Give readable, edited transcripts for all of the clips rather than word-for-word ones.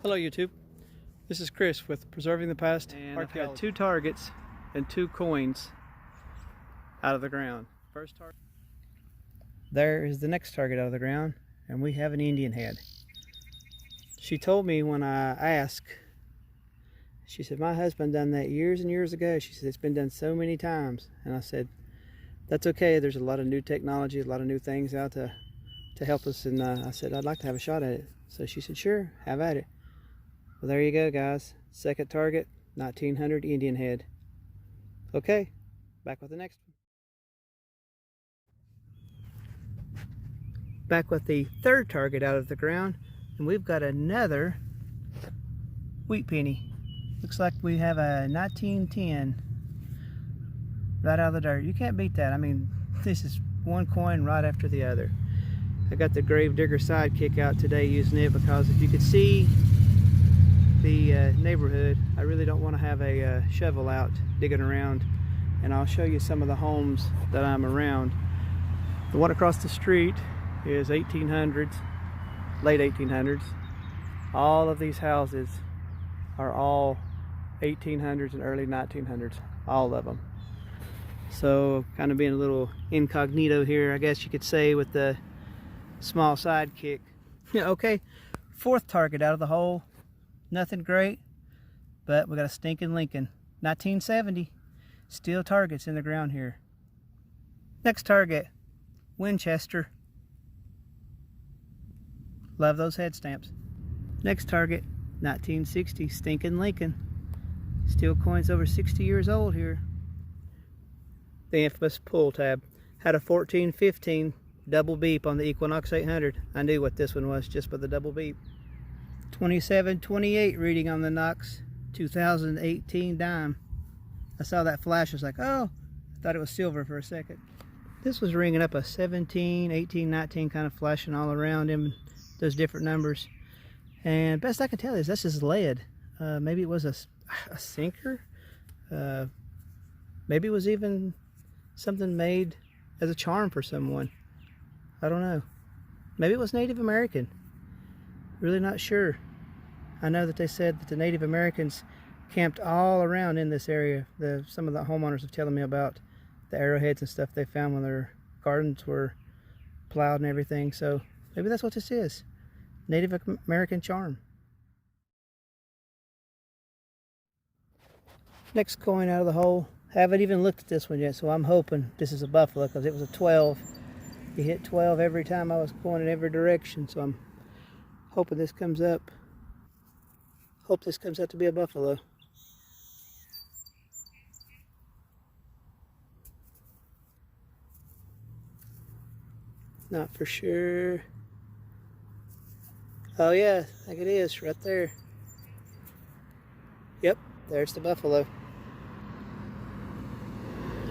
Hello YouTube, this is Chris with Preserving the Past, and I've got 2 targets and 2 coins out of the ground. First target. There is the next target out of the ground, and we have an Indian head. She told me when I asked, she said, my husband done that years and years ago. She said, it's been done so many times. And I said, that's okay, there's a lot of new technology, a lot of new things out to help us. And I said, I'd like to have a shot at it. So she said, sure, have at it. Well, there you go, guys. Second target, 1900 Indian head. Okay, back with the next one. Back with the third target out of the ground, and we've got another wheat penny. Looks like we have a 1910 right out of the dirt. You can't beat that. I mean, this is one coin right after the other. I got the Gravedigger sidekick out today using it because if you could see the neighborhood, I really don't want to have a shovel out digging around, and I'll show you some of the homes that I'm around. The one across the street is 1800s, late 1800s. All of these houses are all 1800s and early 1900s, all of them. So kind of being a little incognito here, I guess you could say, with the small sidekick. Yeah, okay, fourth target out of the hole. Nothing great, but we got a stinking Lincoln, 1970. Still targets in the ground here. Next target, Winchester. Love those head stamps. Next target, 1960, stinking Lincoln. Still coins over 60 years old here. The infamous pull tab. Had a 1415 double beep on the Equinox 800. I knew what this one was just by the double beep. 2728 reading on the Knox 2018 dime. I saw that flash, I was like, oh, I thought it was silver for a second. This was ringing up a 17, 18, 19, kind of flashing all around him, those different numbers. And best I can tell is this is lead. Maybe it was a sinker. Maybe it was even something made as a charm for someone. I don't know. Maybe it was Native American. Really not sure. I know that they said that the Native Americans camped all around in this area. Some of the homeowners are telling me about the arrowheads and stuff they found when their gardens were plowed and everything. So maybe that's what this is. Native American charm. Next coin out of the hole. Haven't even looked at this one yet, so I'm hoping this is a buffalo because it was a 12. He hit 12 every time I was going in every direction, so I'm hoping this comes up. Hope this comes out to be a buffalo. Not for sure. Oh yeah, I think it is right there. Yep, there's the buffalo.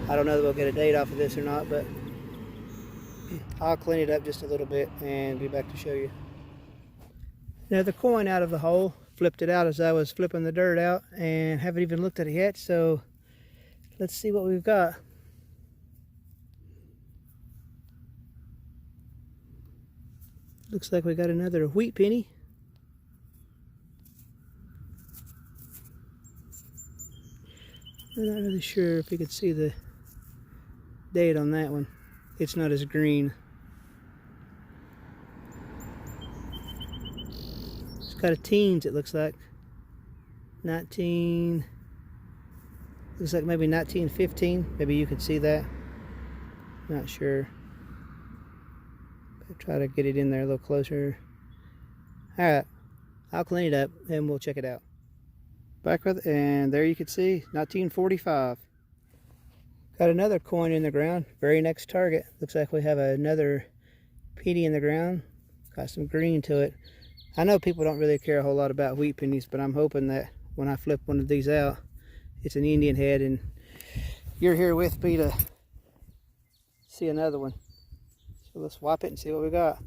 I don't know if we'll get a date off of this or not, but I'll clean it up just a little bit and be back to show you. Now the coin out of the hole, flipped it out as I was flipping the dirt out and haven't even looked at it yet, so let's see what we've got. Looks like we got another wheat penny. I'm not really sure if you could see the date on that one. It's not as green. It's got a teens, it looks like. 19, looks like maybe 1915. Maybe you could see that. Not sure. I'll try to get it in there a little closer. Alright, I'll clean it up and we'll check it out. Back with it, and there you can see 1945. Got another coin in the ground, very next target. Looks like we have another penny in the ground. Got some green to it. I know people don't really care a whole lot about wheat pennies, but I'm hoping that when I flip one of these out, it's an Indian head and you're here with me to see another one. So let's swap it and see what we got.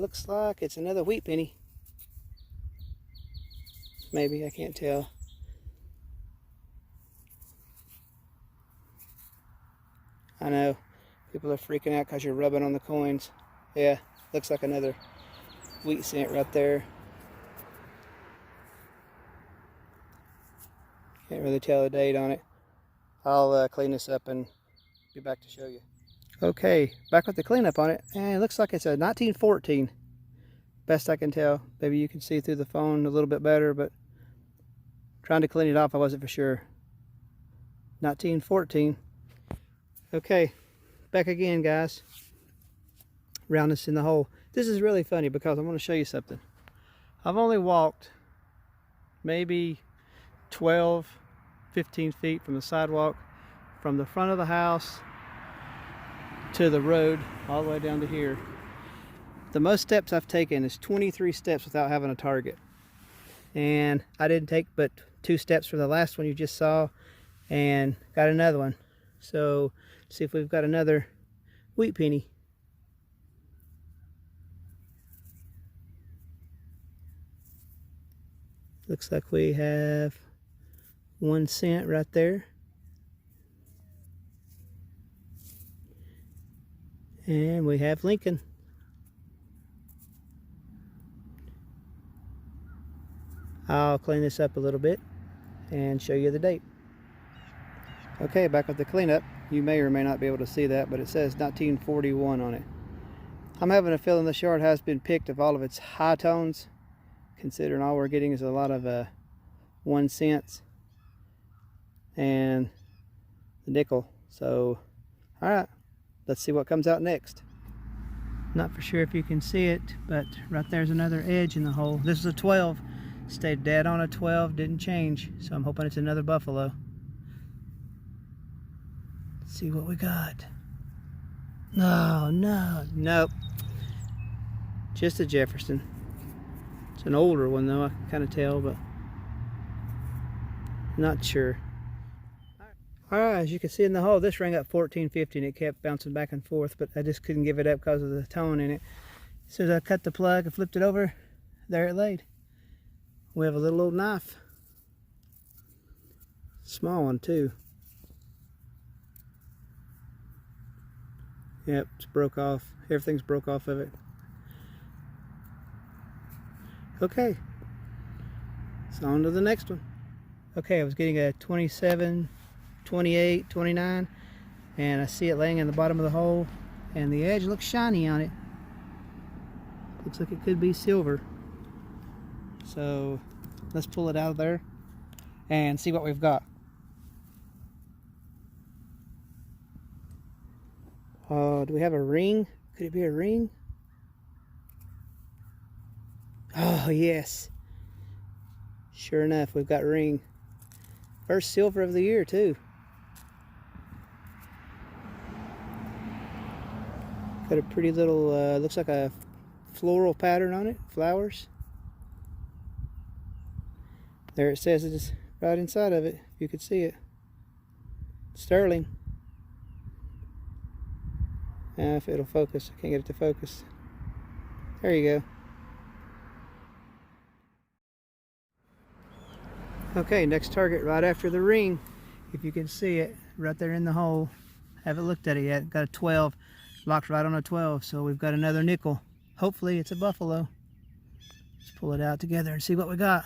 Looks like it's another wheat penny. Maybe, I can't tell. I know people are freaking out because you're rubbing on the coins. Yeah, looks like another wheat cent right there. Can't really tell the date on it. I'll clean this up and be back to show you. Okay, back with the cleanup on it, and it looks like it's a 1914. Best I can tell. Maybe you can see through the phone a little bit better, but trying to clean it off, I wasn't for sure. 1914. Okay, back again, guys. Round this in the hole. This is really funny because I want to show you something. I've only walked maybe 12, 15 feet from the sidewalk, from the front of the house to the road, all the way down to here. The most steps I've taken is 23 steps without having a target. And I didn't take but 2 steps for the last one you just saw, and got another one. So, see if we've got another wheat penny. Looks like we have 1 cent right there. And we have Lincoln. I'll clean this up a little bit and show you the date. Okay, back with the cleanup. You may or may not be able to see that, but it says 1941 on it. I'm having a feeling this yard has been picked of all of its high tones, considering all we're getting is a lot of 1 cents and the nickel. So, alright, let's see what comes out next. Not for sure if you can see it, but right there's another edge in the hole. This is a 12. Stayed dead on a 12, didn't change. So I'm hoping it's another buffalo. Let's see what we got. No, nope. Just a Jefferson. It's an older one though, I can kind of tell, but not sure. Alright, as you can see in the hole, this rang up 1450 and it kept bouncing back and forth, but I just couldn't give it up because of the tone in it. As soon as I cut the plug and flipped it over, there it laid. We have a little old knife. Small one too. Yep, it's broke off. Everything's broke off of it. Okay. So on to the next one. Okay, I was getting a 27, 28, 29, and I see it laying in the bottom of the hole, and the edge looks shiny on it. Looks like it could be silver. So let's pull it out of there and see what we've got. Do we have a ring? Could it be a ring? Oh yes, sure enough, we've got a ring. First silver of the year too. Got a pretty little looks like a floral pattern on it, flowers. There it says it is right inside of it, if you could see it. Sterling. If it'll focus, I can't get it to focus. There you go. Okay, next target right after the ring. If you can see it, right there in the hole. Haven't looked at it yet. Got a 12, locked right on a 12, so we've got another nickel. Hopefully it's a buffalo. Let's pull it out together and see what we got.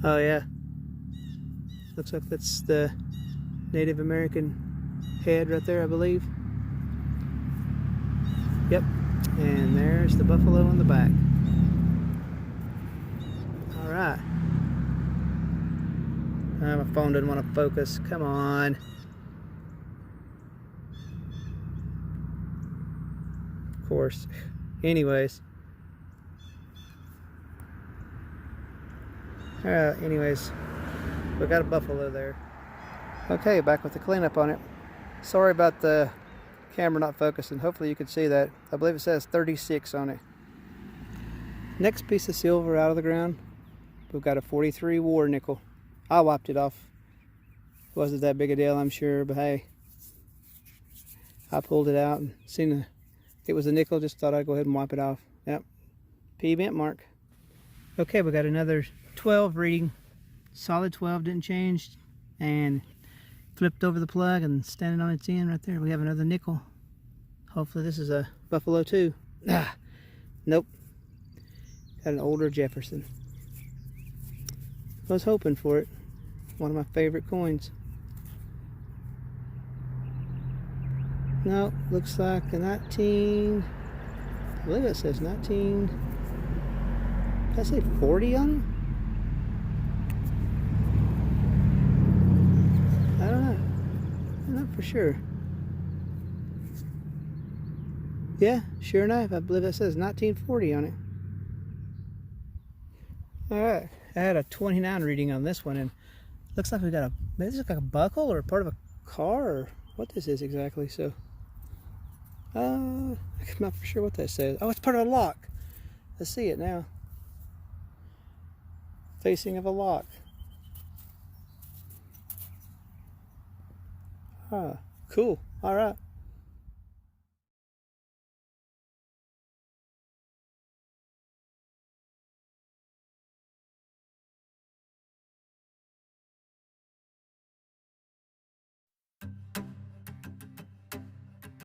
Oh yeah, looks like that's the Native American head right there, I believe. Yep, and there's the buffalo in the back. All right. My phone didn't want to focus. Come on. Of course. Anyways. Alright, anyways, we got a buffalo there. Okay, back with the cleanup on it. Sorry about the camera not focusing. Hopefully you can see that. I believe it says 36 on it. Next piece of silver out of the ground, we've got a 43 war nickel. I wiped it off. It wasn't that big a deal, I'm sure, but hey, I pulled it out and seen it was a nickel. Just thought I'd go ahead and wipe it off. Yep, P bent mark. Okay, we got another 12 reading, solid 12, didn't change, and flipped over the plug and standing on its end right there. We have another nickel. Hopefully this is a Buffalo too. Ah, nope. Got an older Jefferson. I was hoping for it. One of my favorite coins. No, looks like a 19. I believe it says 19. Did I say 40 on it? I don't know. I'm not for sure. Yeah, sure enough, I believe it says 1940 on it. Alright, I had a 29 reading on this one, and looks like we got a, maybe this looks like a buckle or part of a car, or what this is exactly. So, I'm not for sure what that says. Oh, it's part of a lock. I see it now. Facing of a lock. Ah, cool. Alright.